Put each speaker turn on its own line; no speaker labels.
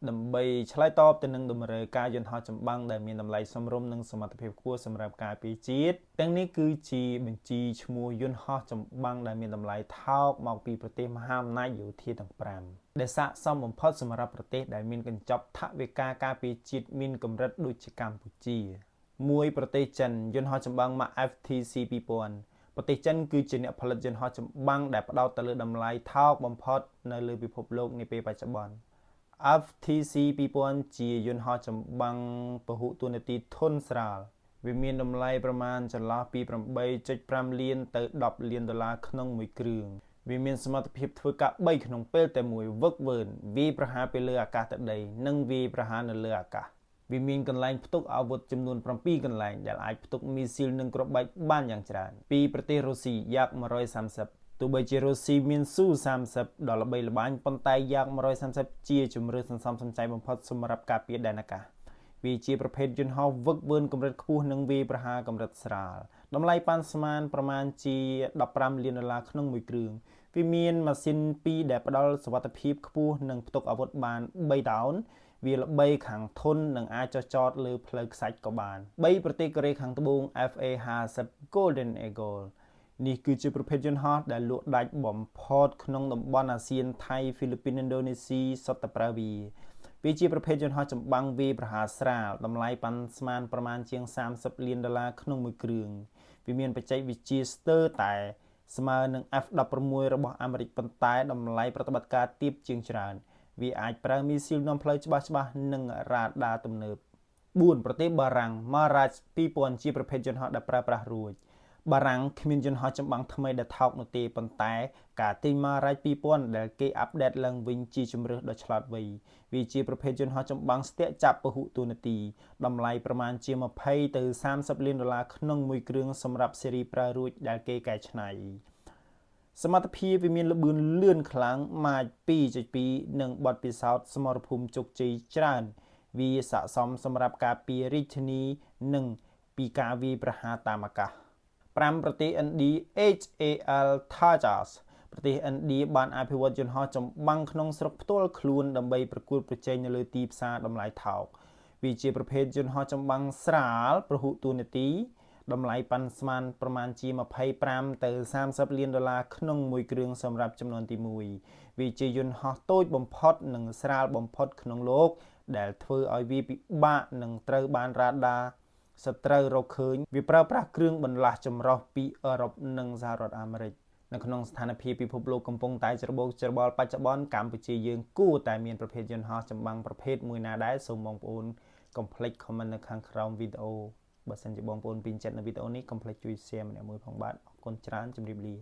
đầm bay trái to từ nâng đầm rơi ca dân họ chấm băng để miền đầm lầy xâm rôm nâng sầm mặt phèo cua sầm rạp cà pi chít tiếng ní cứ chi bình chi mua dân họ chấm băng để miền đầm lầy thao màu piประเทศ ham nai อยู่ที่ต่างปรามđểสะสมបំផុតសម្រាប់ប្រទេសដែលមាន កញ្ចប់ថវិកាការពារជាតិមានកម្រិតដូចជាកម្ពុជាមួយប្រទេសចិនយន្តហោះចម្បាំង MAX FTC 2000 ប្រទេសចិនគឺជាអ្នកផលិតយន្តហោះចម្បាំងដែលផ្ដោតទៅលើតម្លៃថោកបំផុតនៅលើពិភពលោកនាពេលបច្ចុប្បន្ន FTC 2000 ជាយន្តហោះចម្បាំងពហុតួនាទីធន់ស្រាលវាមានតម្លៃប្រមាណចន្លោះពី 8.5 លានទៅ 10 លានដុល្លារក្នុងមួយគ្រឿងវាមានសមត្ថភាពធ្វើការ3ក្នុងពេលតែមួយវឹកវើវាយប្រហារពីលើអាកាសទៅដីនិងវាយប្រហារនៅលើអាកាសវាមានកន្លែងផ្ទុកអាវុធចំនួន 7 កន្លែងដែលអាចផ្ទុកមីស៊ីលនិងគ្រាប់បែកបានយ៉ាងច្រើនពីប្រទេសរុស្ស៊ីយ៉ាង 130 ទោះបីជារុស្ស៊ីមានស៊ូ 30 ដ៏ល្បីល្បាញប៉ុន្តែយ៉ាង 130 ជាជម្រើសសន្សំសំចៃបំផុតសម្រាប់ការពារដែនអាកាសវាជាប្រភេទយន្តហោះវឹកវើកម្រិតខ្ពស់និងវាយប្រហារកម្រិតស្រាលតម្លៃប៉ាន់ស្មានប្រមាណជា 15 លានដុល្លារក្នុងមួយគ្រឿងវាមានម៉ាស៊ីន2ដែលផ្ដល់សុវត្ថិភាពខ្ពស់និងផ្ទុកអាវុធបាន 3 តោនវាល្បីខាងធន់និងអាចចុះចតលើផ្លូវខ្សាច់ក៏បាន3ប្រទេសកូរ៉េខាងត្បូង FA-50 Golden Eagle នេះគឺជាប្រភេទយន្តហោះដែលលក់ដាច់បំផុតក្នុងតំបន់អាស៊ានថៃហ្វីលីពីនឥណ្ឌូនេស៊ីសុទ្ធតែប្រើវាជាប្រភេទយន្តហោះចម្បាំងវាយប្រហារស្រាលតម្លៃប៉ាន់ស្មានប្រមាណជាង 30 លានដុល្លារក្នុងមួយគ្រឿងវាមានបច្ចេកវិទ្យាស្ទើរតែស្មើនឹង F16 របស់អាមេរិកប៉ុន្តែតម្លៃប្រតិបត្តិការទាបជាងច្រើនវាអាចប្រើមីស៊ីលនាំផ្លូវច្បាស់ៗនិងរ៉ាដាទំនើប4ប្រទេសបារាំង Mirage 2000 ជាប្រភេទយន្តហោះដែលប្រើប្រាស់រួចបារាំងគ្មានយន្តហោះចម្បាំងថ្មីដែលថោកនោះទេប៉ុន្តែការទិញ Mirage 2000 ដែលគេអាប់ដេតឡើងវិញជាជម្រើសដ៏ឆ្លាតវៃវាជាប្រភេទយន្តហោះចម្បាំងស្ទាក់ចាប់ពហុតួនាទីតម្លៃប្រមាណជា 20 ទៅ 30 លានដុល្លារក្នុងមួយគ្រឿងសម្រាប់ស៊េរីប្រើរួចដែលគេកែច្នៃសមត្ថភាពវាមានល្បឿនលឿនខ្លាំងម៉ាច 2.2 និងបទពិសោធន៍សមរភូមិជោគជ័យច្រើនវាស័ក្តិសមសម្រាប់ការពាររាជធានីនិងពីការវាយប្រហារតាមអាកាស5ប្រទេសឥណ្ឌា HAL Tejas ប្រទេសឥណ្ឌាបានអភិវឌ្ឍយន្តហោះចម្បាំងក្នុងស្រុកផ្ទាល់ខ្លួនដើម្បីប្រកួតប្រជែងនៅលើទីផ្សារតម្លៃថោកវាជាប្រភេទយន្តហោះចម្បាំងស្រាលពហុតួនាទីតម្លៃប៉ាន់ស្មានប្រមាណជា 25 ទៅ 30 លានដុល្លារក្នុងមួយគ្រឿងសម្រាប់ចំនួនទី1វាជាយន្តហោះតូចបំផុតនិងស្រាលបំផុតក្នុងលោកដែលធ្វើឲ្យវាពិបាកនឹងត្រូវបានរ៉ាដាសត្រូវរកឃើញវាប្រើប្រាស់គ្រឿងបន្លាស់ចម្រុះពីអឺរ៉ុបនិងសហរដ្ឋអាមេរិកនៅក្នុងស្ថានភាពពិភពលោកកំពុងតែច្របូកច្របល់បច្ចុប្បន្នកម្ពុជាយើងគួរតែមានប្រភេទយន្តហោះចម្បាំងប្រភេទមួយណាដែរសូមបងប្អូនកុំភ្លេច comment នៅខាងក្រោមវីដេអូបើសិនជាបងប្អូនពេញចិត្តនៅវីដេអូនេះកុំភ្លេចជួយ share ម្នាក់មួយផងបាទអរគុណច្រើនជម្រាបលា